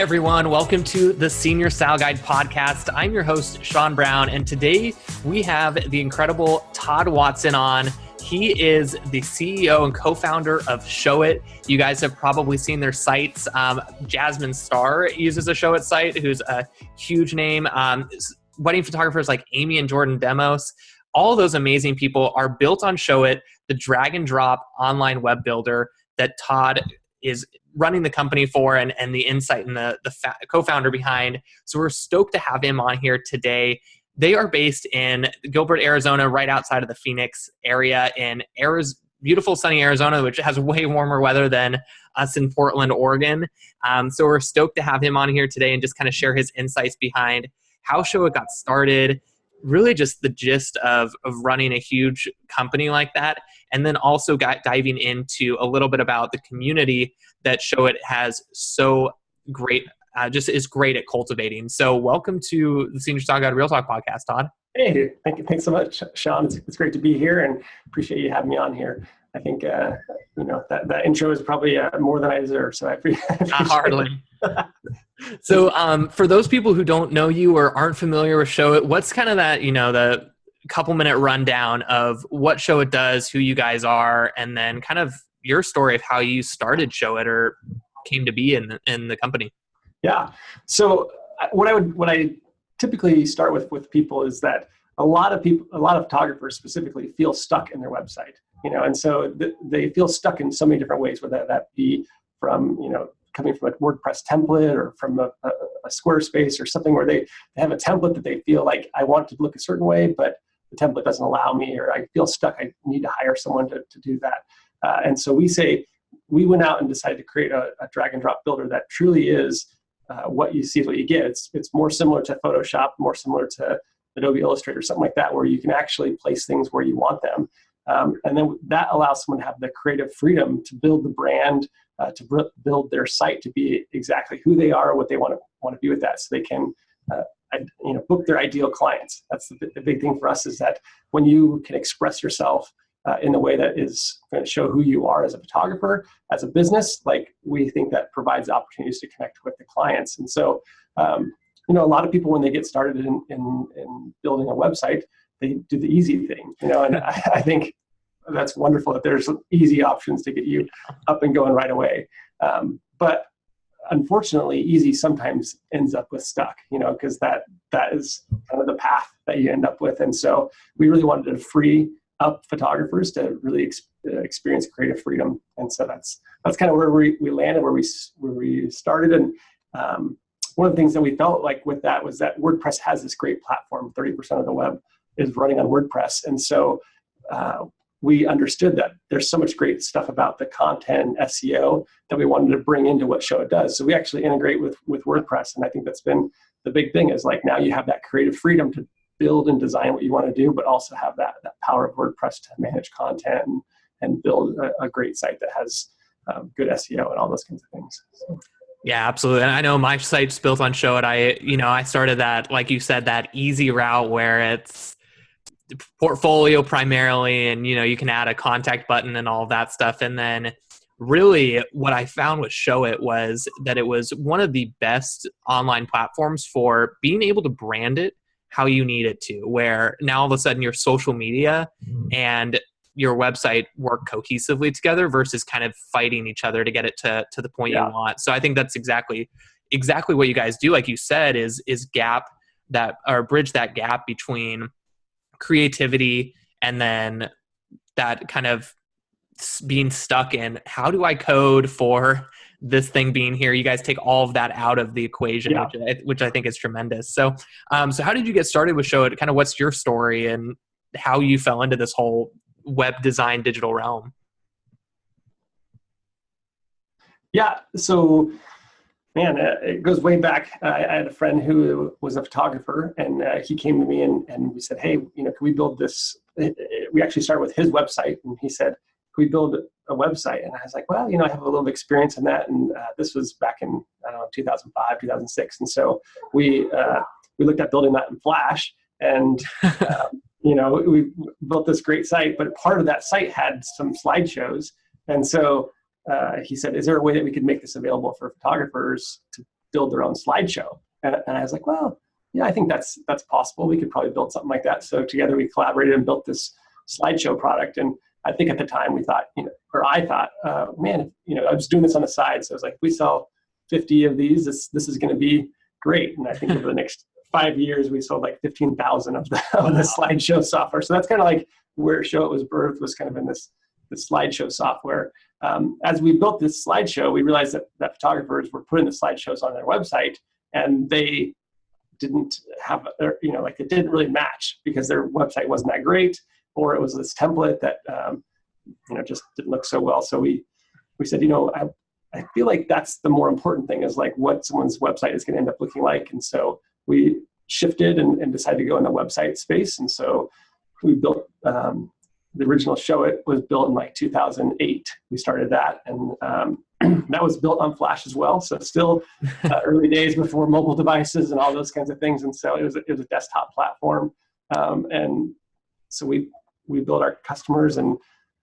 everyone. Welcome to the Senior Style Guide podcast. I'm your host, Sean Brown, and today we have the incredible Todd Watson on. He is the CEO and co-founder of ShowIt. You guys have probably seen their sites. Jasmine Starr uses a ShowIt site, who's a huge name. Wedding photographers like Amy and Jordan Demos. All those amazing people are built on ShowIt, the drag and drop online web builder that Todd is running the company for and the insight and the co-founder behind. So we're stoked to have him on here today. They are based in Gilbert, Arizona, right outside of the Phoenix area in beautiful sunny Arizona, which has way warmer weather than us in Portland, Oregon. So we're stoked to have him on here today and just kind of share his insights behind how ShowIt got started, really just the gist of running a huge company like that, and then also diving into a little bit about the community that ShowIt has so great, just is great at cultivating. So welcome to the Senior Style Guide Real Talk podcast, Todd. Hey, thank you. Thanks so much, Sean. It's great to be here and appreciate you having me on here. I think, that intro is probably more than I deserve. So I appreciate Hardly. So for those people who don't know you or aren't familiar with ShowIt, what's kind of that, the couple minute rundown of what ShowIt does, who you guys are, and then kind of your story of how you started ShowIt or came to be in the company? Yeah. So what I typically start with people is that a lot of photographers specifically feel stuck in their website, and so they feel stuck in so many different ways, whether that be from, coming from a WordPress template or from a Squarespace or something where they have a template that they feel like I want to look a certain way, but the template doesn't allow me, or I feel stuck. I need to hire someone to do that. And so we went out and decided to create a drag and drop builder that truly is what you see is what you get. It's more similar to Photoshop, more similar to Adobe Illustrator, something like that, where you can actually place things where you want them. And then that allows someone to have the creative freedom to build the brand, to build their site to be exactly who they are, what they want to be with that, so they can book their ideal clients. That's the big thing for us, is that when you can express yourself in a way that is going to show who you are as a photographer, as a business, we think that provides opportunities to connect with the clients. And so, a lot of people, when they get started in building a website, they do the easy thing, and I think that's wonderful that there's easy options to get you up and going right away. But unfortunately, easy sometimes ends up with stuck, because that is kind of the path that you end up with. And so we really wanted to free up photographers to really experience creative freedom. And so that's kind of where we landed, where we started. And one of the things that we felt like with that was that WordPress has this great platform. 30% of the web is running on WordPress. And so we understood that there's so much great stuff about the content and SEO that we wanted to bring into what ShowIt does. So we actually integrate with WordPress. And I think that's been the big thing, is now you have that creative freedom to build and design what you want to do, but also have that power of WordPress to manage content and build a great site that has good SEO and all those kinds of things. So. Yeah, absolutely. And I know my site's built on ShowIt. I started that, like you said, that easy route where it's portfolio primarily, and you can add a contact button and all of that stuff. And then really what I found with ShowIt was that it was one of the best online platforms for being able to brand it how you need it to, where now all of a sudden your social media and your website work cohesively together versus kind of fighting each other to get it to the point you want. So I think that's exactly what you guys do. Like you said, is bridge that gap between creativity and then that kind of being stuck in, how do I code for this thing being here? You guys take all of that out of the equation, which I think is tremendous. So how did you get started with ShowIt? Kind of what's your story and how you fell into this whole web design digital realm? Yeah. So, man, it goes way back. I had a friend who was a photographer, and he came to me and we said, hey, can we build this? We actually started with his website, and he said, can we build a website? And I was like, well, I have a little experience in that. And this was back in, 2005, 2006. And so we looked at building that in Flash, and, we built this great site, but part of that site had some slideshows. And so he said, is there a way that we could make this available for photographers to build their own slideshow. And I was like, well, yeah, I think that's possible. We could probably build something like that. So together we collaborated and built this slideshow product. And I think at the time we thought, or I thought, man, I was doing this on the side. So I was like, if we sell 50 of these, this is going to be great. And I think over the next 5 years, we sold like 15,000 of the slideshow software. So that's kind of like where ShowIt was birthed, was kind of in this slideshow software. As we built this slideshow, we realized that photographers were putting the slideshows on their website, and they didn't have, it didn't really match because their website wasn't that great, or it was this template that, just didn't look so well. So we said, I feel like that's the more important thing, is like what someone's website is going to end up looking like. And so we shifted and decided to go in the website space. And so we built, the original ShowIt was built in like 2008. We started that, and that was built on Flash as well. So still early days before mobile devices and all those kinds of things. And so it was a desktop platform. And so we built our customers and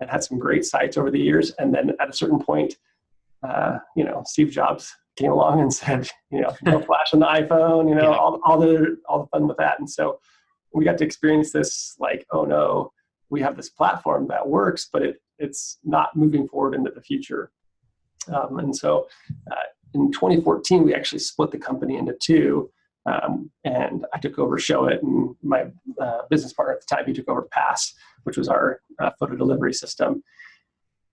had some great sites over the years. And then at a certain point, Steve Jobs came along and said, no Flash on the iPhone, all the fun with that. And so we got to experience this, like, oh no, we have this platform that works, but it's not moving forward into the future. And so in 2014, we actually split the company into two. And I took over ShowIt, and my business partner at the time, he took over Pass, which was our photo delivery system.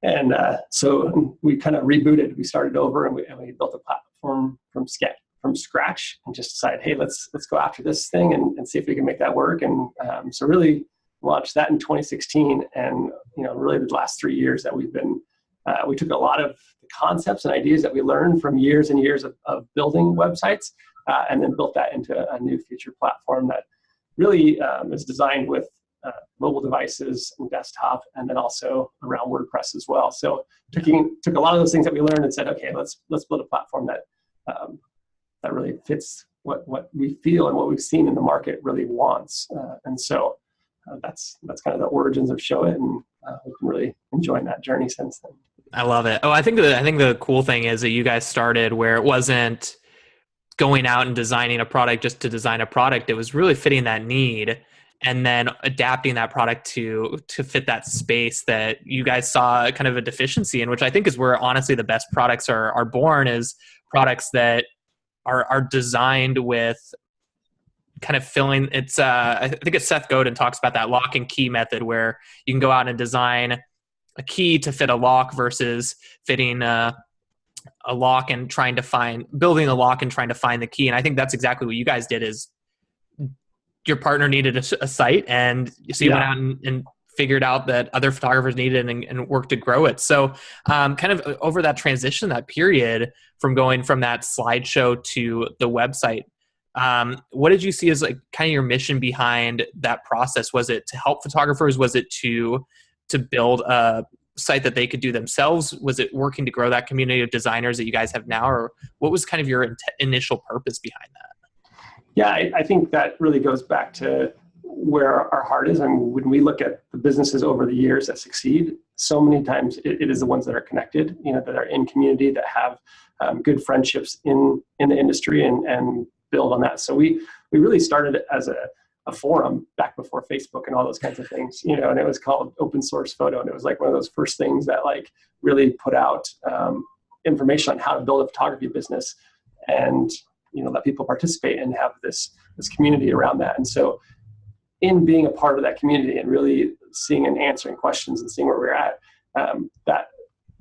And so we kind of rebooted. We started over, and we built a platform from scratch, and just decided, hey, let's go after this thing and see if we can make that work. And so really launched that in 2016. And really the last 3 years that we've been, we took a lot of the concepts and ideas that we learned from years and years of building websites, and then built that into a new feature platform that really is designed with mobile devices and desktop, and then also around WordPress as well. So took a lot of those things that we learned and said, okay, let's build a platform that that really fits what we feel and what we've seen in the market really wants. And so that's kind of the origins of ShowIt, and we've been really enjoying that journey since then. I love it. Oh, I think the cool thing is that you guys started where it wasn't going out and designing a product just to design a product. It was really fitting that need, and then adapting that product to fit that space that you guys saw kind of a deficiency in, which I think is where honestly the best products are born, is products that are designed with kind of filling. It's I think it's Seth Godin talks about that lock and key method, where you can go out and design a key to fit a lock versus fitting a lock and building a lock and trying to find the key. And I think that's exactly what you guys did. Is your partner needed a site, and so you went out and figured out that other photographers needed it, and worked to grow it. So kind of over that transition, that period from going from that slideshow to the website, what did you see as like kind of your mission behind that process? Was it to help photographers? Was it to build a site that they could do themselves? Was it working to grow that community of designers that you guys have now? Or what was kind of your initial purpose behind that? Yeah, I think that really goes back to where our heart is. And when we look at the businesses over the years that succeed, so many times it is the ones that are connected, that are in community, that have good friendships in the industry, and build on that. So we really started as a forum back before Facebook and all those kinds of things, and it was called Open Source Photo. And it was like one of those first things that like really put out information on how to build a photography business, and let people participate and have this community around that. And so in being a part of that community and really seeing and answering questions and seeing where we're at,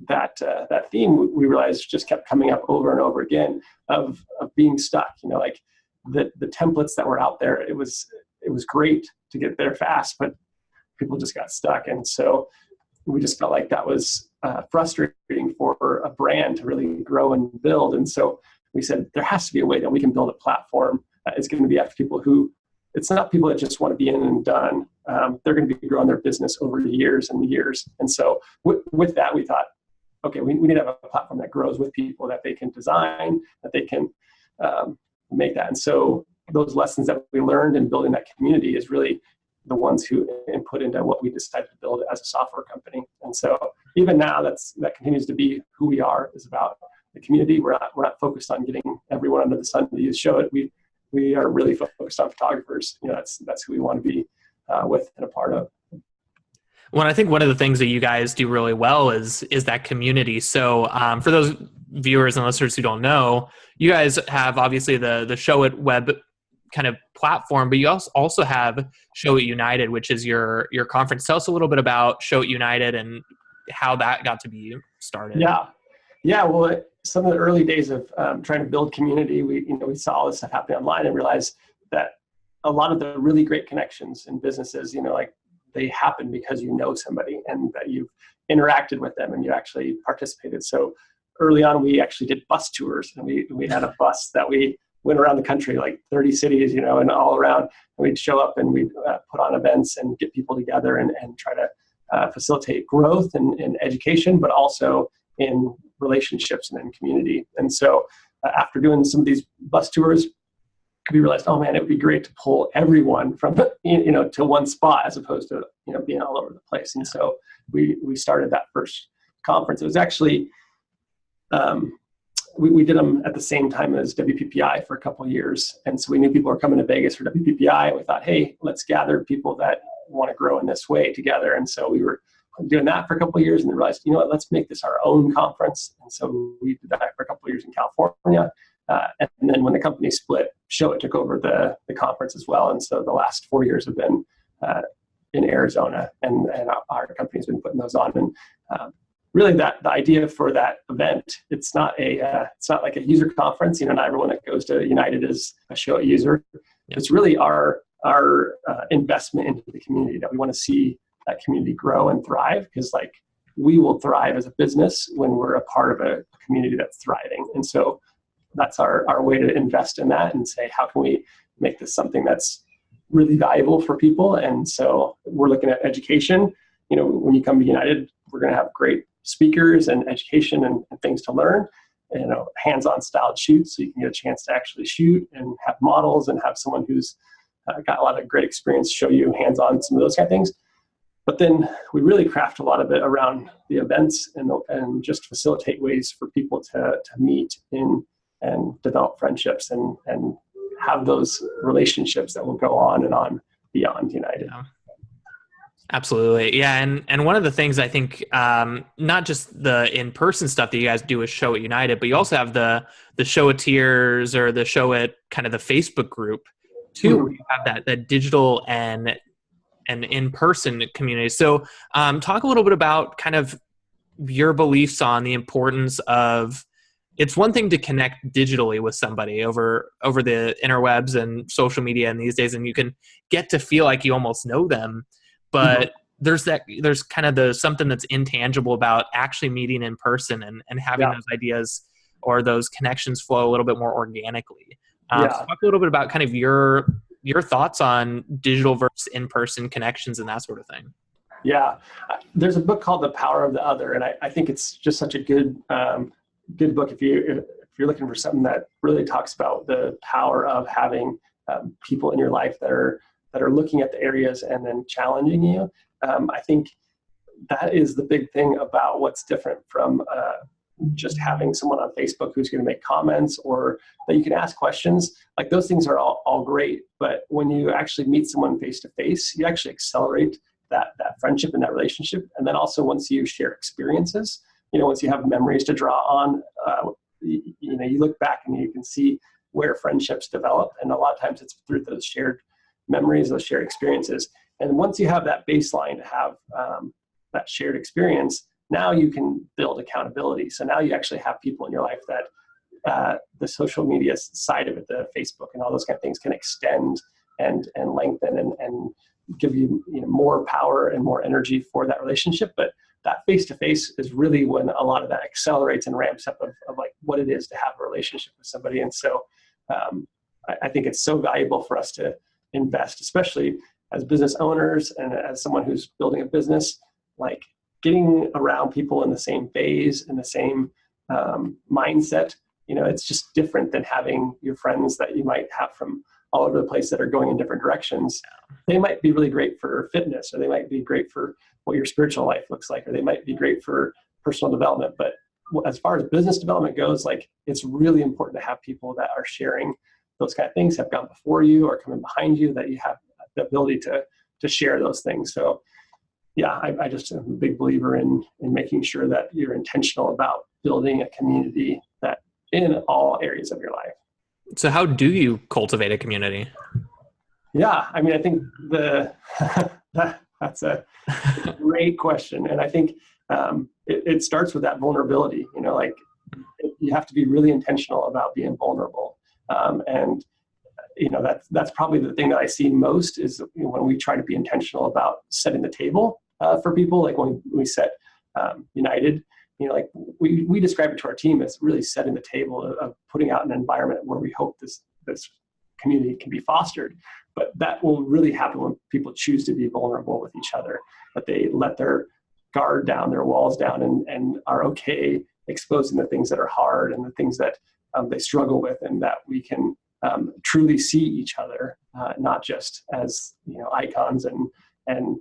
that theme, we realized, just kept coming up over and over again of being stuck. Like the templates that were out there, it was great to get there fast, but people just got stuck. And so we just felt like that was frustrating for a brand to really grow and build. And so we said, there has to be a way that we can build a platform that is going to be after people who, it's not people that just want to be in and done. They're going to be growing their business over years and years. And so with that, we thought, okay, we need to have a platform that grows with people, that they can design, that they can make that. And so those lessons that we learned in building that community is really the ones who input into what we decided to build as a software company. And so even now, that continues to be who we are, is about the community. We're not focused on getting everyone under the sun to use ShowIt. We are really focused on photographers. That's who we want to be with and a part of. Well, I think one of the things that you guys do really well is that community. So for those viewers and listeners who don't know, you guys have obviously the ShowIt web kind of platform, but you also have ShowIt United, which is your conference. Tell us a little bit about ShowIt United and how that got to be started. Yeah. Well, some of the early days of trying to build community, we saw all this stuff happening online and realized that a lot of the really great connections in businesses, like they happen because you know somebody and that you've interacted with them and you actually participated. So early on, we actually did bus tours, and we had a bus that we went around the country, like 30 cities, and all around. And we'd show up and we'd put on events and get people together and try to facilitate growth and education, but also in relationships and in community. And so after doing some of these bus tours, we realized, oh man, it would be great to pull everyone from, to one spot as opposed to, being all over the place. And so we started that first conference. It was actually, we did them at the same time as WPPI for a couple of years. And so we knew people were coming to Vegas for WPPI. And we thought, hey, let's gather people that want to grow in this way together. And so we were doing that for a couple of years and then realized, let's make this our own conference. And so we did that for a couple of years in California. And then when the company split, ShowIt took over the conference as well. And so the last 4 years have been in Arizona, and our company's been putting those on. And really, the idea for that event, it's not like a user conference. Not everyone that goes to United is a ShowIt user. Yeah. It's really our investment into the community that we want to see that community grow and thrive, because we will thrive as a business when we're a part of a community that's thriving. And so that's our way to invest in that and say, how can we make this something that's really valuable for people? And so we're looking at education. When you come to United, we're going to have great speakers and education and things to learn, hands-on styled shoots, so you can get a chance to actually shoot and have models and have someone who's got a lot of great experience show you hands-on some of those kind of things. But then we really craft a lot of it around the events and just facilitate ways for people to meet and develop friendships and have those relationships that will go on and on beyond United. Yeah. Absolutely. Yeah. And one of the things I think, not just the in-person stuff that you guys do with ShowIt United, but you also have the ShowIteers or the ShowIt kind of the Facebook group too, where you have that digital and in-person community. So talk a little bit about kind of your beliefs on the importance of, it's one thing to connect digitally with somebody over the interwebs and social media and these days, and you can get to feel like you almost know them. But there's kind of something that's intangible about actually meeting in person and having those ideas or those connections flow a little bit more organically. So talk a little bit about kind of your thoughts on digital versus in-person connections and that sort of thing. Yeah. There's a book called The Power of the Other. And I think it's just such a good book if you're looking for something that really talks about the power of having people in your life that are looking at the areas and then challenging you. I think that is the big thing about what's different from just having someone on Facebook who's going to make comments or that you can ask questions. Like those things are all great, but when you actually meet someone face to face, you actually accelerate that friendship and that relationship. And then also once you share experiences, once you have memories to draw on, you look back and you can see where friendships develop. And a lot of times it's through those shared memories, those shared experiences. And once you have that baseline to have that shared experience, now you can build accountability. So now you actually have people in your life that the social media side of it, the Facebook and all those kind of things can extend and lengthen and give you, more power and more energy for that relationship. But that face-to-face is really when a lot of that accelerates and ramps up of like what it is to have a relationship with somebody. And so I think it's so valuable for us to invest, especially as business owners and as someone who's building a business, like getting around people in the same phase, in the same mindset. It's just different than having your friends that you might have from all over the place that are going in different directions. They might be really great for fitness, or they might be great for what your spiritual life looks like, or they might be great for personal development, but as far as business development goes, like it's really important to have people that are sharing those kind of things, have gone before you or coming behind you, that you have the ability to share those things. So yeah, I just am a big believer in making sure that you're intentional about building a community that in all areas of your life. So how do you cultivate a community? Yeah, I mean, I think that's a great question. And I think it starts with that vulnerability, like you have to be really intentional about being vulnerable. And that's probably the thing that I see most is when we try to be intentional about setting the table for people, like when we set United, like we describe it to our team as really setting the table of putting out an environment where we hope this community can be fostered. But that will really happen when people choose to be vulnerable with each other, that they let their guard down, their walls down, and are okay exposing the things that are hard and the things that they struggle with, and that we can truly see each other, not just as icons and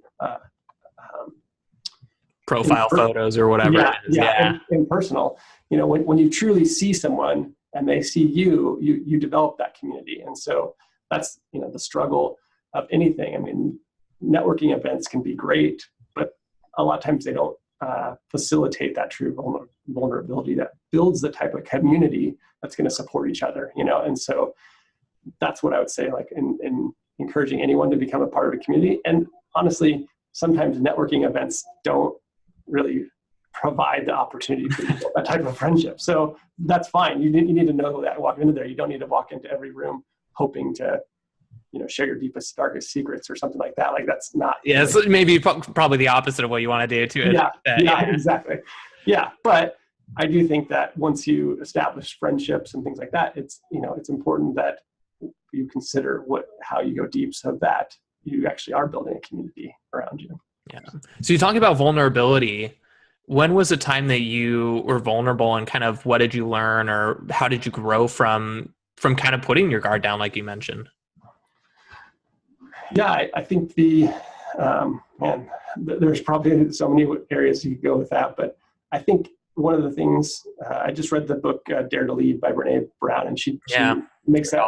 profile photos or whatever. Yeah. Impersonal. When you truly see someone and they see you, you develop that community. And so that's the struggle of anything. I mean, networking events can be great, but a lot of times they don't facilitate that true vulnerability that builds the type of community that's going to support each other. And so that's what I would say, like in encouraging anyone to become a part of a community. And honestly, sometimes networking events don't really provide the opportunity for that type of friendship. So that's fine. You need to know that walking into there. You don't need to walk into every room hoping to, share your deepest, darkest secrets or something like that. Like that's not. Yeah, it's maybe probably the opposite of what you want to do too. Yeah, exactly. Yeah, but I do think that once you establish friendships and things like that, it's important that you consider how you go deep so that you actually are building a community around you. Yeah. So you talk about vulnerability. When was the time that you were vulnerable, and kind of what did you learn, or how did you grow from kind of putting your guard down, like you mentioned? Yeah, I think there's probably so many areas you could go with that, but I think one of the things, I just read the book Dare to Lead by Brene Brown, and she makes that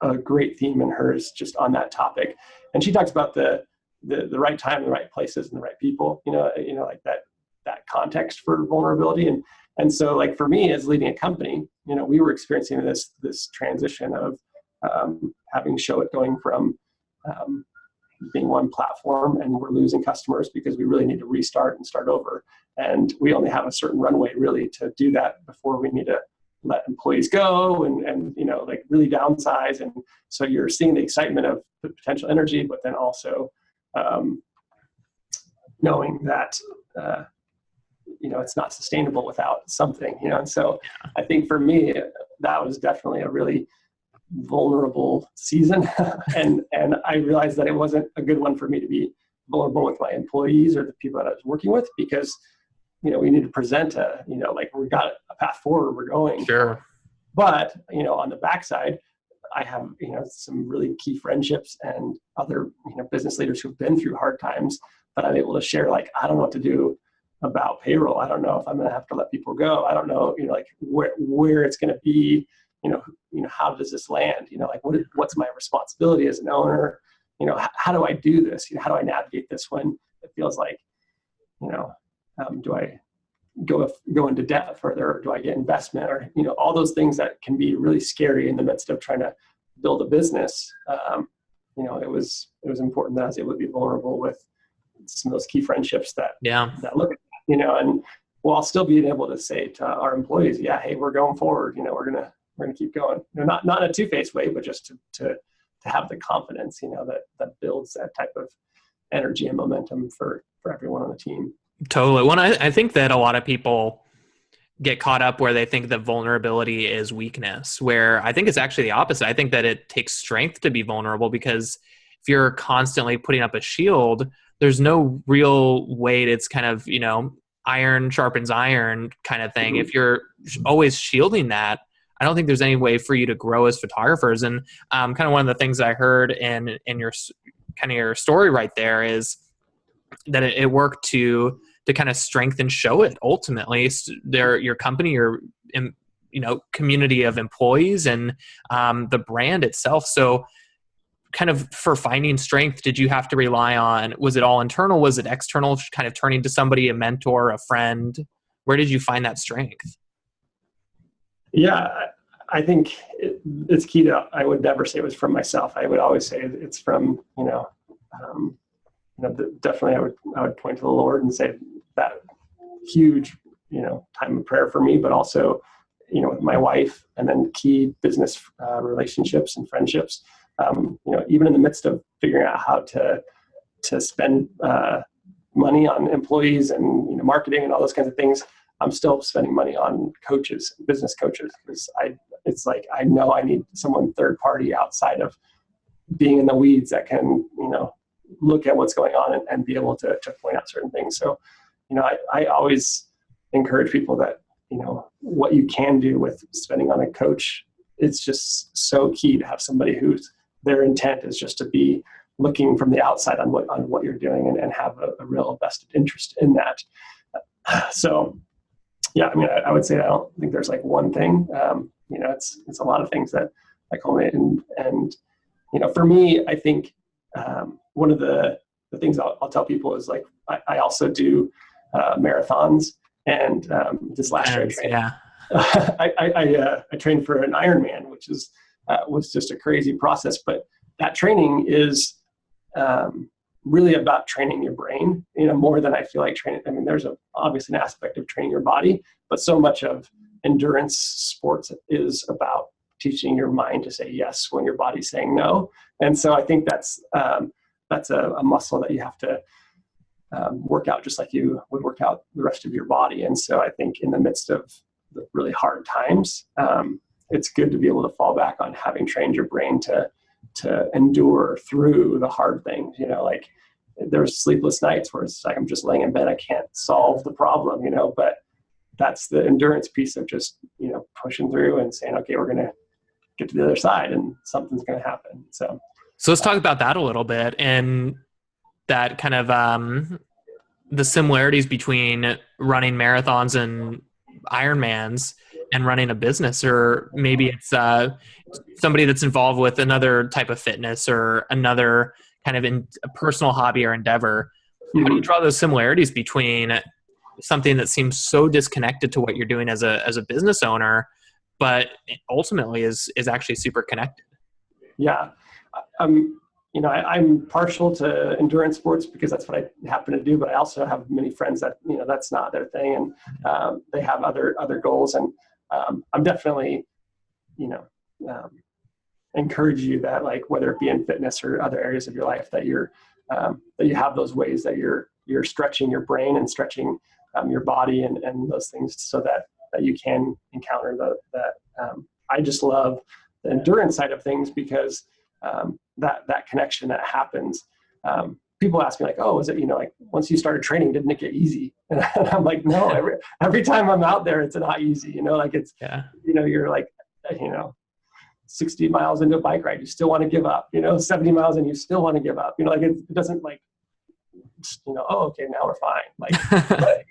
a great theme in hers just on that topic. And she talks about the right time, the right places, and the right people, like that context for vulnerability. And so like for me as leading a company, we were experiencing this transition of having ShowIt going from being one platform, and we're losing customers because we really need to restart and start over. And we only have a certain runway really to do that before we need to let employees go and like really downsize. And so you're seeing the excitement of the potential energy, but then also knowing that it's not sustainable without something, and so I think for me that was definitely a really vulnerable season. and I realized that it wasn't a good one for me to be vulnerable with my employees or the people that I was working with, because we need to present like we got a path forward, we're going. Sure. But on the backside, I have some really key friendships and other business leaders who've been through hard times that I'm able to share, like, I don't know what to do about payroll. I don't know if I'm going to have to let people go. I don't know, like where it's going to be, how does this land? Like what's my responsibility as an owner? How do I do this? How do I navigate this when it feels like, do I go into debt further, or do I get investment, or, all those things that can be really scary in the midst of trying to build a business. It was important that I was able to be vulnerable with some of those key friendships that look at that, and while still being able to say to our employees, yeah, hey, we're going forward, we're going to keep going, not in a two-faced way, but just to have the confidence, that builds that type of energy and momentum for everyone on the team. Totally. Well, I think that a lot of people get caught up where they think that vulnerability is weakness, where I think it's actually the opposite. I think that it takes strength to be vulnerable, because if you're constantly putting up a shield, there's no real way. It's kind of, iron sharpens iron kind of thing. Mm-hmm. If you're always shielding that, I don't think there's any way for you to grow as photographers. And kind of one of the things that I heard in your kind of your story right there is that it worked to to kind of strengthen ShowIt ultimately. Your company, your community of employees, and the brand itself. So kind of for finding strength, did you have to rely on, was it all internal? Was it external, kind of turning to somebody, a mentor, a friend? Where did you find that strength? Yeah, I think it's key to, I would never say it was from myself. I would always say it's from, definitely I would point to the Lord and say that huge, time of prayer for me, but also, with my wife, and then key business relationships and friendships. Even in the midst of figuring out how to spend money on employees and marketing and all those kinds of things, I'm still spending money on coaches, business coaches, because it's like I know I need someone third party outside of being in the weeds that can look at what's going on and be able to point out certain things. So I always encourage people that what you can do with spending on a coach, it's just so key to have somebody who's their intent is just to be looking from the outside on what you're doing and have a real vested interest in that. So, yeah, I would say I don't think there's like one thing. It's a lot of things that I culminate and for me, I think one of the things I'll tell people is like I also do marathons, and this last year I trained. Yeah. I trained for an Ironman, which was just a crazy process. But that training is really about training your brain, more than I feel like training. There's obviously an aspect of training your body, but so much of endurance sports is about teaching your mind to say yes when your body's saying no. And so I think that's a muscle that you have to work out just like you would work out the rest of your body. And so I think in the midst of the really hard times, it's good to be able to fall back on having trained your brain to endure through the hard things. Like there's sleepless nights where it's like I'm just laying in bed, I can't solve the problem, but that's the endurance piece of just pushing through and saying, okay, we're gonna get to the other side and something's gonna happen. So let's talk about that a little bit, and that kind of the similarities between running marathons and Ironmans and running a business, or maybe it's somebody that's involved with another type of fitness or another kind of a personal hobby or endeavor. How do you draw those similarities between something that seems so disconnected to what you're doing as a business owner, but ultimately is actually super connected? Yeah. I'm partial to endurance sports because that's what I happen to do, but I also have many friends that, that's not their thing, and they have other goals. And I'm definitely, encourage you that, like, whether it be in fitness or other areas of your life, that that you have those ways that you're stretching your brain and stretching your body and those things so that you can encounter that. I just love the endurance side of things because that connection that happens. People ask me like, oh, is it, like once you started training, didn't it get easy? And I'm like, no, every time I'm out there, it's not easy, like it's, you're like, 60 miles into a bike ride, you still want to give up, 70 miles and you still want to give up, like it doesn't like, oh, okay, now we're fine. Like, but,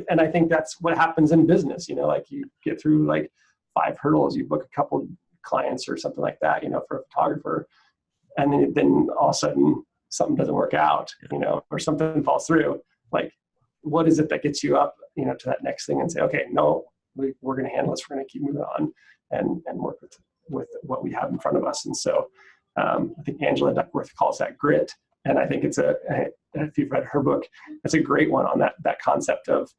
and I think that's what happens in business, like you get through like 5 hurdles, you book a couple clients or something like that, for a photographer. And then all of a sudden something doesn't work out, or something falls through. Like, what is it that gets you up, to that next thing and say, okay, no, we're going to handle this. We're going to keep moving on and work with what we have in front of us. And so I think Angela Duckworth calls that grit. And I think if you've read her book, it's a great one on that concept of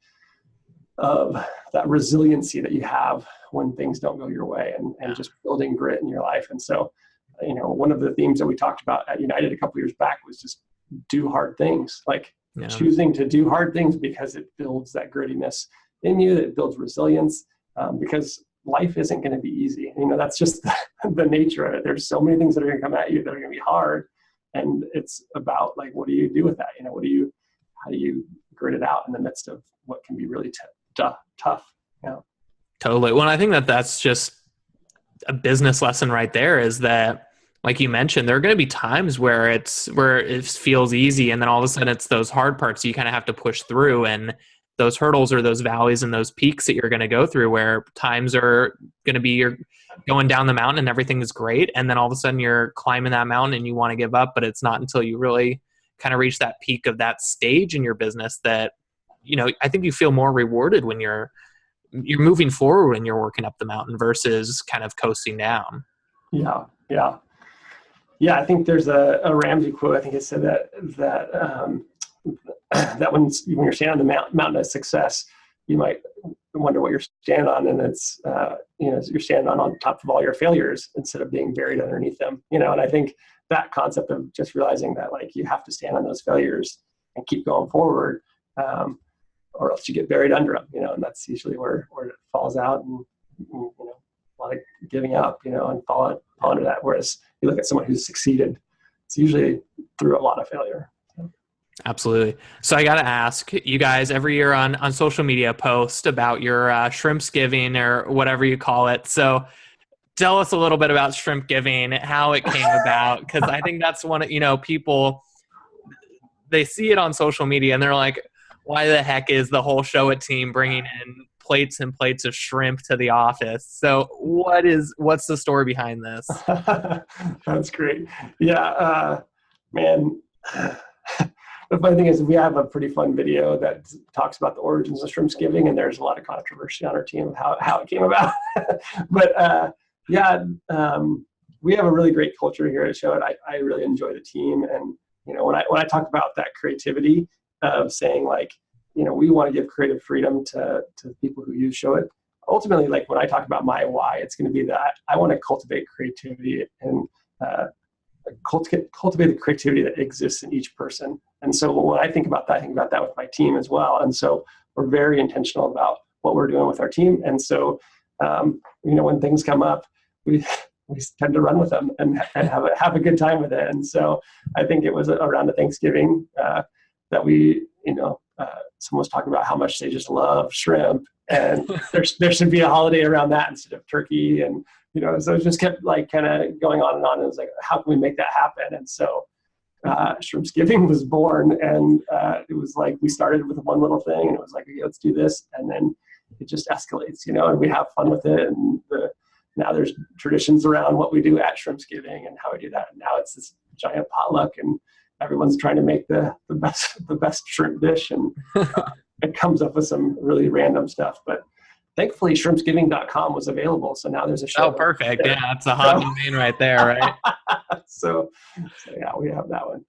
that resiliency that you have when things don't go your way, and just building grit in your life. And so, one of the themes that we talked about at United a couple years back was just do hard things, like choosing to do hard things because it builds that grittiness in you, it builds resilience, because life isn't going to be easy. That's just the nature of it. There's so many things that are going to come at you that are going to be hard. And it's about like, what do you do with that? How do you grit it out in the midst of what can be really tough? Totally. Well, I think that's just a business lesson right there, is that like you mentioned, there are going to be times where it feels easy, and then all of a sudden it's those hard parts you kind of have to push through, and those hurdles or those valleys and those peaks that you're going to go through, where times are going to be you're going down the mountain and everything is great, and then all of a sudden you're climbing that mountain and you want to give up, but it's not until you really kind of reach that peak of that stage in your business that, I think you feel more rewarded when you're moving forward and you're working up the mountain versus kind of coasting down. Yeah. Yeah, I think there's a Ramsey quote. I think it said that that when you're standing on the mountain of success, you might wonder what you're standing on, and it's you're standing on top of all your failures instead of being buried underneath them. And I think that concept of just realizing that like you have to stand on those failures and keep going forward, or else you get buried under them. And that's usually where it falls out, and a lot of giving up, and fall into that. Whereas you look at someone who's succeeded, it's usually through a lot of failure. Absolutely. So I got to ask you guys, every year on social media post about your shrimps giving or whatever you call it. So tell us a little bit about shrimp giving, how it came about, because I think that's one of, people, they see it on social media and they're like, why the heck is the whole ShowIt team bringing in plates and plates of shrimp to the office? So what's the story behind this? That's great. Yeah, man. The funny thing is we have a pretty fun video that talks about the origins of shrimps giving, and there's a lot of controversy on our team of how it came about. But we have a really great culture here at ShowIt. I really enjoy the team, and when I talk about that creativity of saying like, we want to give creative freedom to people who use ShowIt. Ultimately, like when I talk about my why, it's going to be that I want to cultivate creativity and cultivate the creativity that exists in each person. And so when I think about that, I think about that with my team as well. And so we're very intentional about what we're doing with our team. And so, when things come up, we tend to run with them and have a good time with it. And so I think it was around the Thanksgiving that we, someone was talking about how much they just love shrimp, and there should be a holiday around that instead of turkey. And, so it just kept like kind of going on and on. And it was like, how can we make that happen? And so Shrimpsgiving was born, and it was like, we started with one little thing and it was like, okay, let's do this. And then it just escalates, and we have fun with it. And now there's traditions around what we do at Shrimpsgiving and how we do that. And now it's this giant potluck, and everyone's trying to make the best shrimp dish, and it comes up with some really random stuff. But thankfully, shrimpsgiving.com was available, so now there's a show. Oh, perfect! Yeah, it's a hot domain right there, right? so yeah, we have that one.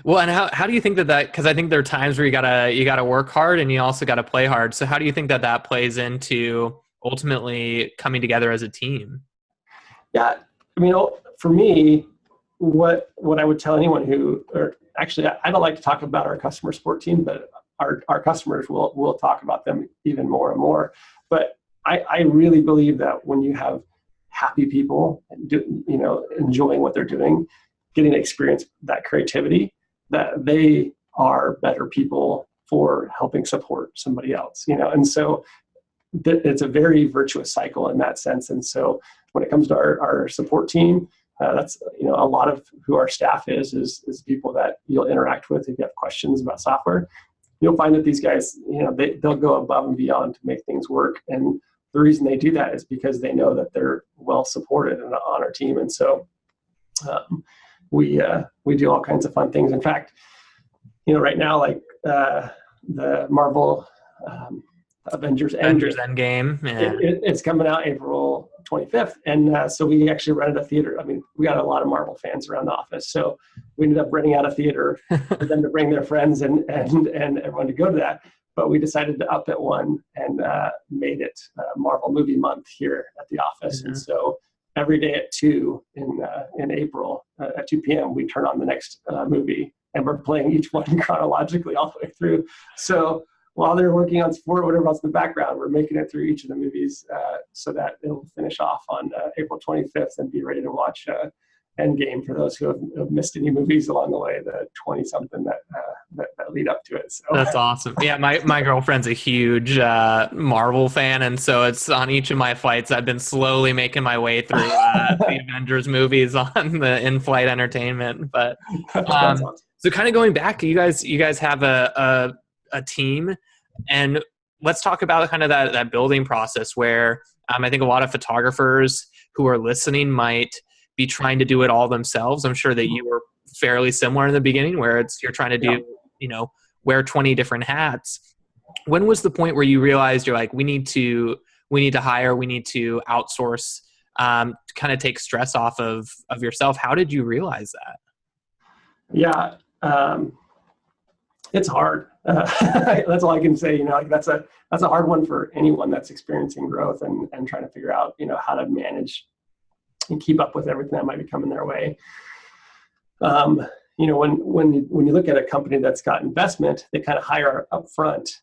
Well, and how do you think that because I think there are times where you gotta work hard and you also gotta play hard. So how do you think that plays into ultimately coming together as a team? Yeah, I mean, for me, what I would tell anyone or actually, I don't like to talk about our customer support team, but our customers will talk about them even more and more. But I really believe that when you have happy people, enjoying what they're doing, getting to experience that creativity, that they are better people for helping support somebody else, and so it's a very virtuous cycle in that sense. And so when it comes to our support team, that's a lot of who our staff is people that you'll interact with if you have questions about software. You'll find that these guys, they'll go above and beyond to make things work. And the reason they do that is because they know that they're well supported on our team. And so we do all kinds of fun things. In fact, right now, like the Marvel Avengers Endgame. Yeah. It's coming out April 25th. And so we actually rented a theater. I mean, we got a lot of Marvel fans around the office. So we ended up renting out a theater for them to bring their friends and everyone to go to that. But we decided to up it one and made it Marvel Movie Month here at the office. Mm-hmm. And so every day at 2 in April at 2 p.m., we turn on the next movie, and we're playing each one chronologically all the way through. So while they're working on sport, whatever else in the background, we're making it through each of the movies so that it'll finish off on April 25th and be ready to watch end game for those who have missed any movies along the way, the 20 something that lead up to it. So that's awesome. Yeah, my girlfriend's a huge Marvel fan, and so it's on each of my flights. I've been slowly making my way through the Avengers movies on the in-flight entertainment. But that's awesome. so kind of going back, you guys have a team, and let's talk about kind of that building process where I think a lot of photographers who are listening might be trying to do it all themselves. I'm sure that you were fairly similar in the beginning where you're trying to do, wear 20 different hats. When was the point where you realized you're like, we need to hire, we need to outsource, to kind of take stress off of yourself? How did you realize that? Yeah. It's hard. That's all I can say. That's a hard one for anyone that's experiencing growth and trying to figure out, how to manage and keep up with everything that might be coming their way. When you look at a company that's got investment, they kind of hire up front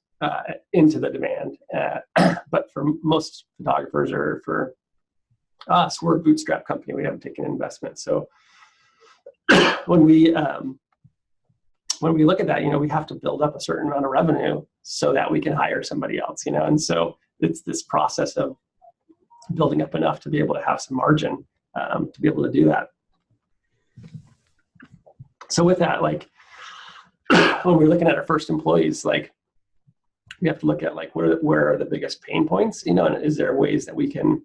into the demand. But for most photographers or for us, we're a bootstrap company. We haven't taken investment. So when we look at that, we have to build up a certain amount of revenue so that we can hire somebody else, and so it's this process of building up enough to be able to have some margin to be able to do that. So with that, when we're looking at our first employees, we have to look at where are the biggest pain points, and is there ways that we can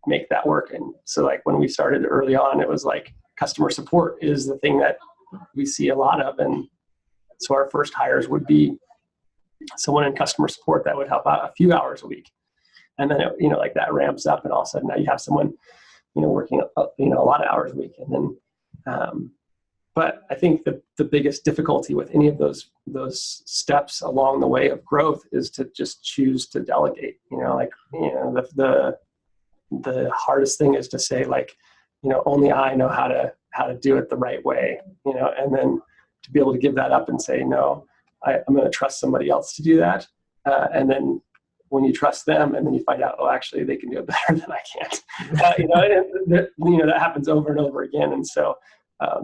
make that work? And so when we started early on, it was customer support is the thing that we see a lot of. And so our first hires would be someone in customer support that would help out a few hours a week. And then, that ramps up, and all of a sudden now you have someone, working, a lot of hours a week. And then, but I think the biggest difficulty with any of those steps along the way of growth is to just choose to delegate. The hardest thing is to say only I know how to do it the right way, and then to be able to give that up and say, no, I'm going to trust somebody else to do that. And then when you trust them and then you find out, oh, actually they can do it better than I can't, that happens over and over again. And so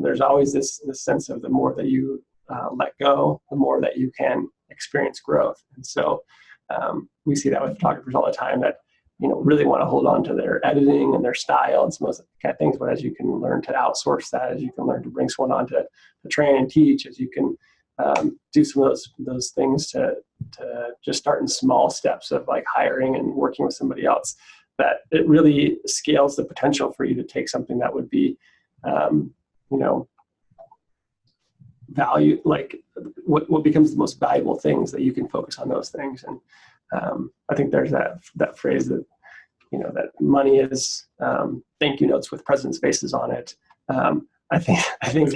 there's always this sense of the more that you let go, the more that you can experience growth. And so we see that with photographers all the time that, really want to hold on to their editing and their style and some of those kind of things. But as you can learn to outsource that, as you can learn to bring someone on to train and teach, as you can do some of those things to just start in small steps of hiring and working with somebody else, that it really scales the potential for you to take something that would be, value, what becomes the most valuable things, that you can focus on those things. And I think there's that phrase that, that money is thank you notes with presidents' faces on it. I think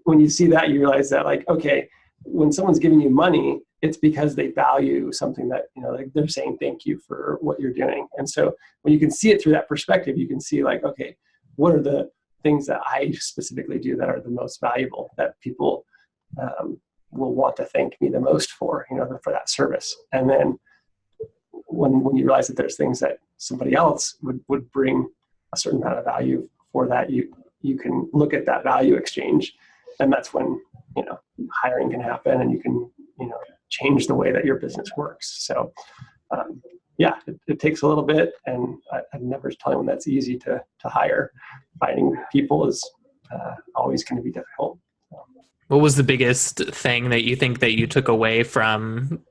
when you see that, you realize that okay, when someone's giving you money, it's because they value something that, they're saying thank you for what you're doing. And so when you can see it through that perspective, you can see okay, what are the things that I specifically do that are the most valuable, that people will want to thank me the most for, for that service. And then when you realize that there's things that somebody else would bring a certain amount of value for, that you can look at that value exchange, and that's when hiring can happen, and you can change the way that your business works. So it takes a little bit, and I'd never tell anyone that's easy to hire. Finding people is always going to be difficult. What was the biggest thing that you think that you took away from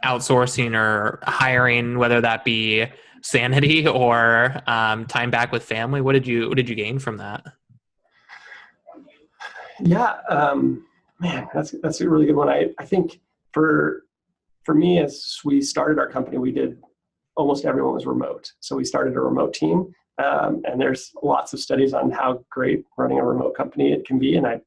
outsourcing or hiring, whether that be sanity or time back with family? What did you gain from that? Yeah, man, that's a really good one. I think for me, as we started our company, we did almost everyone was remote. So we started a remote team. And there's lots of studies on how great running a remote company it can be. And I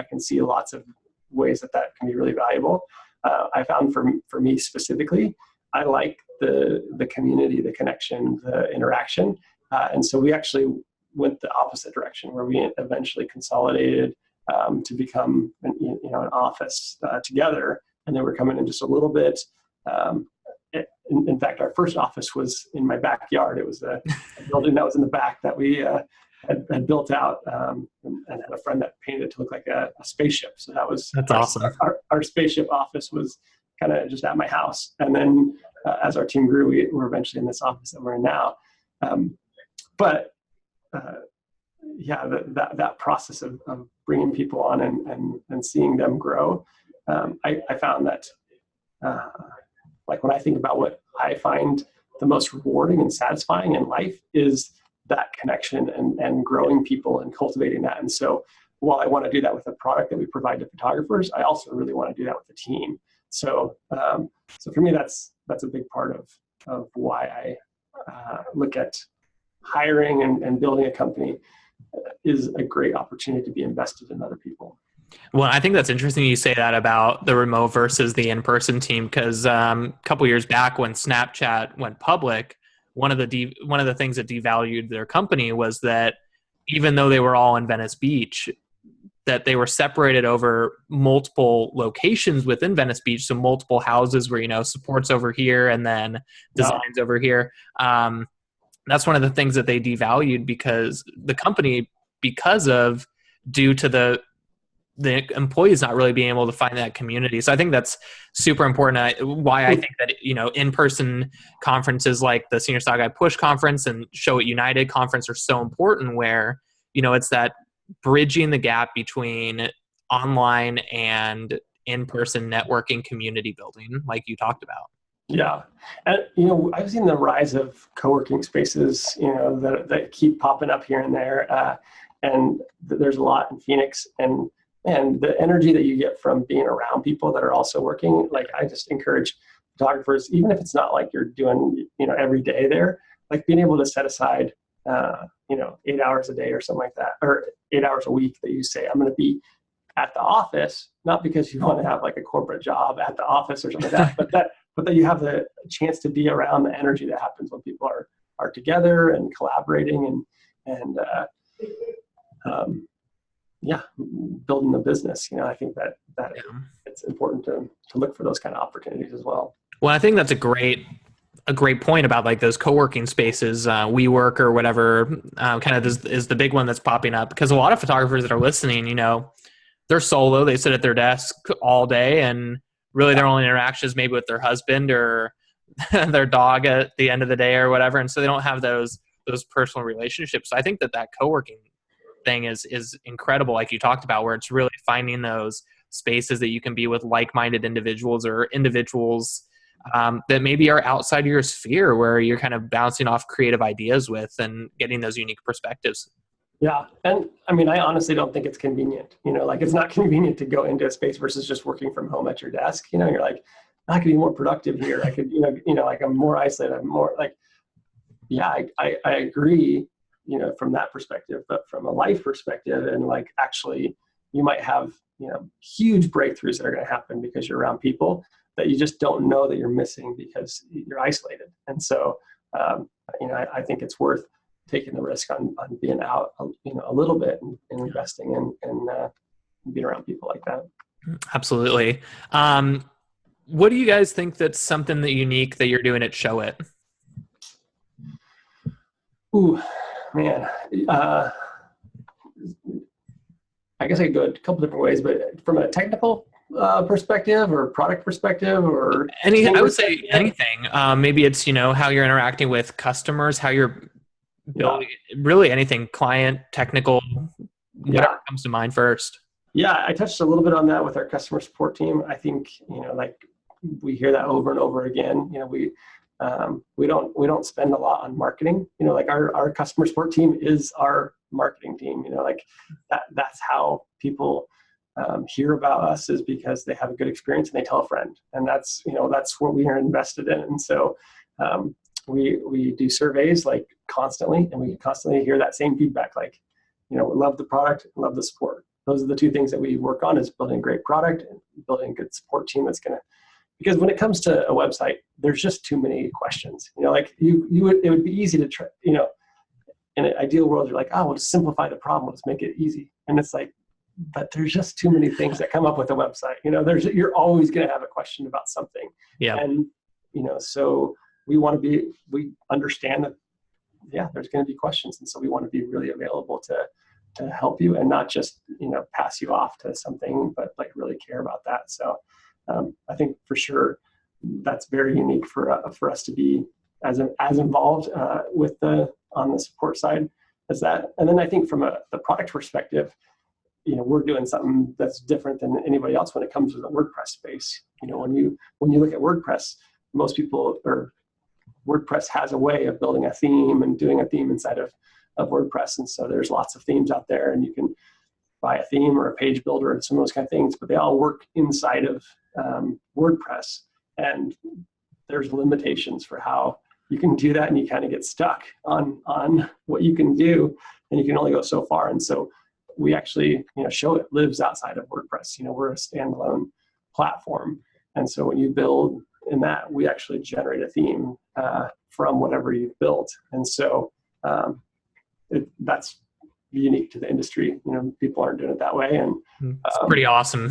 can see lots of ways that can be really valuable. I found for me specifically, I like the community, the connection, the interaction. And so we actually went the opposite direction, where we eventually consolidated to become an office together. And then we're coming in just a little bit. In fact, our first office was in my backyard. It was a building that was in the back that we had built out and had a friend that painted it to look like a spaceship. So that's awesome. Our spaceship office was kind of just at my house. And then as our team grew, we were eventually in this office that we're in now. That process of bringing people on and seeing them grow, I found that like when I think about what I find the most rewarding and satisfying in life is that connection and growing people and cultivating that. And so while I want to do that with the product that we provide to photographers, I also really want to do that with the team. So for me, that's a big part of why I look at hiring and building a company is a great opportunity to be invested in other people. Well, I think that's interesting you say that about the remote versus the in-person team, because a couple years back when Snapchat went public, one of the things that devalued their company was that even though they were all in Venice Beach, that they were separated over multiple locations within Venice Beach, so multiple houses where, support's over here and then designs over here. That's one of the things that they devalued because the company, due to the employees not really being able to find that community. So I think that's super important. Why I think that, in-person conferences like the Senior Style Guide Push Conference and ShowIt United Conference are so important where, it's that bridging the gap between online and in-person networking community building like you talked about. Yeah. And, I've seen the rise of co-working spaces, that keep popping up here and there. And there's a lot in Phoenix and the energy that you get from being around people that are also working, like I just encourage photographers, even if it's not like you're doing, every day there, like being able to set aside, 8 hours a day or something like that, or 8 hours a week that you say, I'm going to be at the office, not because you want to have like a corporate job at the office or something like that, but that you have the chance to be around the energy that happens when people are together and collaborating and building a business. I think that it's important to look for those kind of opportunities as well. Well, I think that's a great point about like those co-working spaces, WeWork or whatever, kind of is the big one that's popping up because a lot of photographers that are listening, they're solo, they sit at their desk all day and really their only interaction is maybe with their husband or their dog at the end of the day or whatever. And so they don't have those personal relationships. So I think that co-working thing is incredible, like you talked about, where it's really finding those spaces that you can be with like-minded individuals or individuals that maybe are outside of your sphere where you're kind of bouncing off creative ideas with and getting those unique perspectives. Yeah. And I mean, I honestly don't think it's convenient, like it's not convenient to go into a space versus just working from home at your desk. You're like, I could be more productive here. I could, like I'm more isolated. I'm more like, yeah, I agree, from that perspective, but from a life perspective and like, actually you might have, huge breakthroughs that are going to happen because you're around people that you just don't know that you're missing because you're isolated. And so, I think it's worth taking the risk on being out, a little bit and investing in being around people like that. Absolutely. What do you guys think that's something that unique that you're doing at ShowIt? Ooh, man. I guess I could go a couple different ways, but from a technical perspective or product perspective or I would say anything. Maybe it's, how you're interacting with customers, how you're building, really anything, client, technical, whatever comes to mind first. Yeah, I touched a little bit on that with our customer support team. I think, like we hear that over and over again. We don't spend a lot on marketing. Like our customer support team is our marketing team. Like that's how people hear about us, is because they have a good experience and they tell a friend, and that's what we are invested in. And so we do surveys like constantly, and we constantly hear that same feedback. Like, we love the product, love the support. Those are the two things that we work on: is building a great product and building a good support team that's going to. Because when it comes to a website, there's just too many questions. Like it would be easy to try. In an ideal world, you're like, oh, we'll just simplify the problem. We'll just make it easy. And it's like, but there's just too many things that come up with a website. You're always going to have a question about something. Yeah. And so we understand that there's going to be questions. And so we want to be really available to help you and not just, pass you off to something, but like really care about that. So I think for sure that's very unique for us to be as involved on the support side as that. And then I think from the product perspective, we're doing something that's different than anybody else when it comes to the WordPress space. When you look at WordPress, most people, or WordPress has a way of building a theme and doing a theme inside of WordPress. And so there's lots of themes out there, and you can buy a theme or a page builder and some of those kind of things, but they all work inside of WordPress. And there's limitations for how you can do that, and you kind of get stuck on what you can do, and you can only go so far. And so we actually, ShowIt lives outside of WordPress. We're a standalone platform. And so when you build in that, we actually generate a theme from whatever you've built. And so that's unique to the industry. People aren't doing it that way. And it's pretty awesome.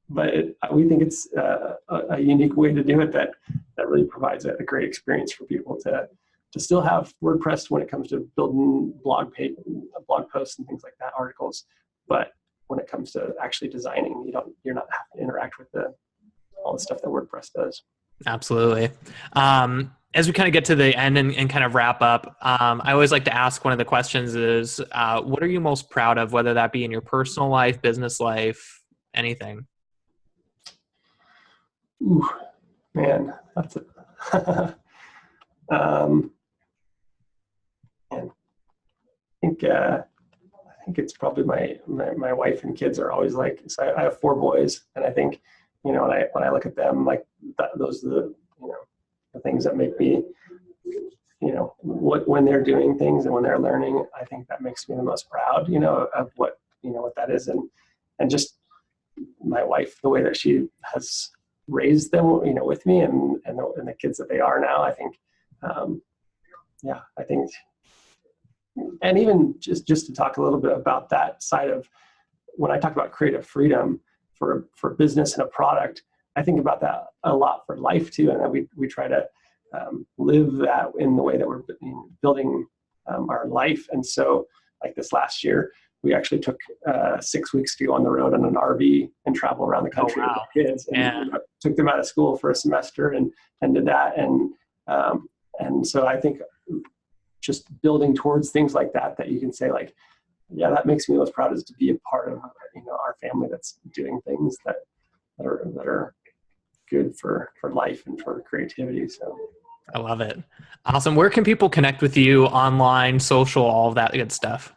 But we think it's a unique way to do it that really provides a great experience for people to still have WordPress when it comes to building blog posts and things like that, articles. But when it comes to actually designing, you're not having to interact with all the stuff that WordPress does. Absolutely. As we kind of get to the end and kind of wrap up, I always like to ask, one of the questions is, what are you most proud of, whether that be in your personal life, business life, anything? Ooh, man, that's it. I think it's probably my wife and kids are always like, so I have 4 boys, and I think, when I look at them, like those are the things that make me, when they're doing things and when they're learning, I think that makes me the most proud, of what that is. And just my wife, the way that she has raised them, with me and the kids that they are now, I think, I think, and even just to talk a little bit about that side of, when I talk about creative freedom for business and a product, I think about that a lot for life too. And we try to live that in the way that we're building our life. And so like this last year, we actually took 6 weeks to go on the road on an RV and travel around the country with the kids, and took them out of school for a semester and did that. And so I think just building towards things like that you can say like, yeah, that makes me most proud, is to be a part of, our family that's doing things that are good for life and for creativity. So I love it. Awesome. Where can people connect with you online, social, all of that good stuff?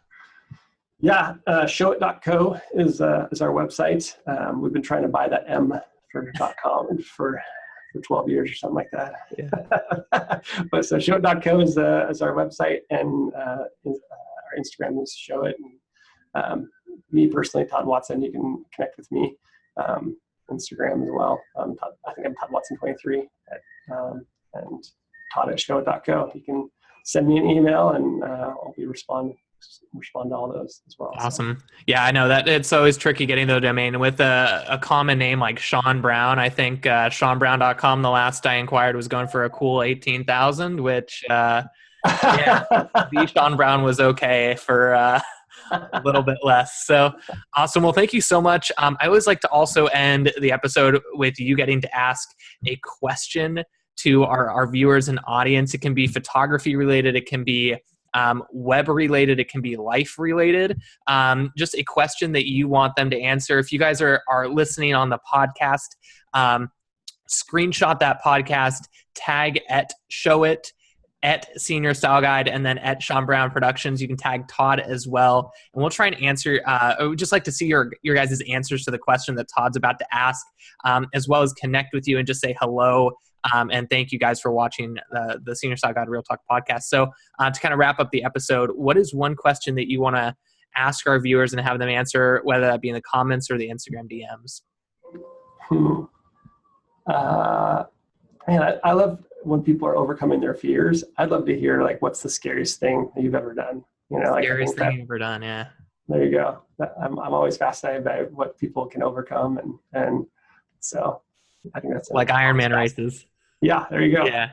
Yeah, ShowIt.co is our website. We've been trying to buy that M for .com for 12 years or something like that. Yeah. But so ShowIt.co is our website, and our Instagram is ShowIt. And me personally, Todd Watson, you can connect with me. Instagram as well. I think I'm Todd Watson 23 and Todd at ShowIt.co. You can send me an email, and I'll respond to all those as well. Awesome. So. Yeah, I know that it's always tricky getting the domain with a common name like Sean Brown. I think SeanBrown.com, the last I inquired, was going for a cool 18,000, which the Sean Brown was okay for a little bit less. So awesome. Well, thank you so much. I always like to also end the episode with you getting to ask a question to our viewers and audience. It can be photography related. It can be web related. It can be life related. Just a question that you want them to answer. If you guys are listening on the podcast, screenshot that podcast, tag at ShowIt, at Senior Style Guide, and then at Sean Brown Productions. You can tag Todd as well, and we'll try and answer. I would just like to see your guys' answers to the question that Todd's about to ask, as well as connect with you and just say hello. And thank you guys for watching the Senior Style Guide Real Talk podcast. So to kind of wrap up the episode, what is one question that you want to ask our viewers and have them answer, whether that be in the comments or the Instagram DMs? Man, I love when people are overcoming their fears. I'd love to hear, like, what's the scariest thing that you've ever done? Scariest thing you've ever done, yeah. There you go. I'm always fascinated by what people can overcome, and so I think that's like Ironman races. Yeah, there you go. Yeah.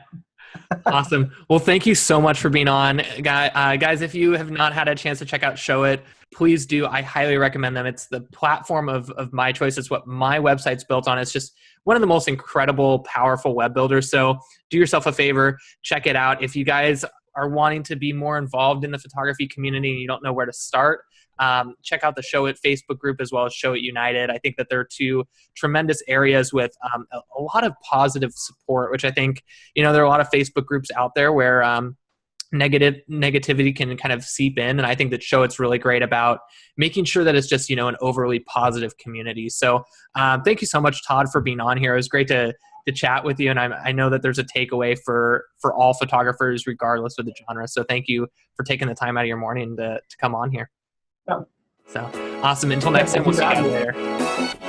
Awesome. Well, thank you so much for being on, guys. If you have not had a chance to check out ShowIt, please do. I highly recommend them. It's the platform of my choice. It's what my website's built on. It's just one of the most incredible, powerful web builders. So do yourself a favor, check it out. If you guys are wanting to be more involved in the photography community and you don't know where to start, check out the ShowIt Facebook group as well as ShowIt United. I think that there are two tremendous areas with a lot of positive support, which I think, there are a lot of Facebook groups out there where negativity can kind of seep in. And I think that ShowIt's really great about making sure that it's just, an overly positive community. So thank you so much, Todd, for being on here. It was great to chat with you. And I know that there's a takeaway for all photographers, regardless of the genre. So thank you for taking the time out of your morning to come on here. Yeah. So awesome. Until next time, we'll see you guys later.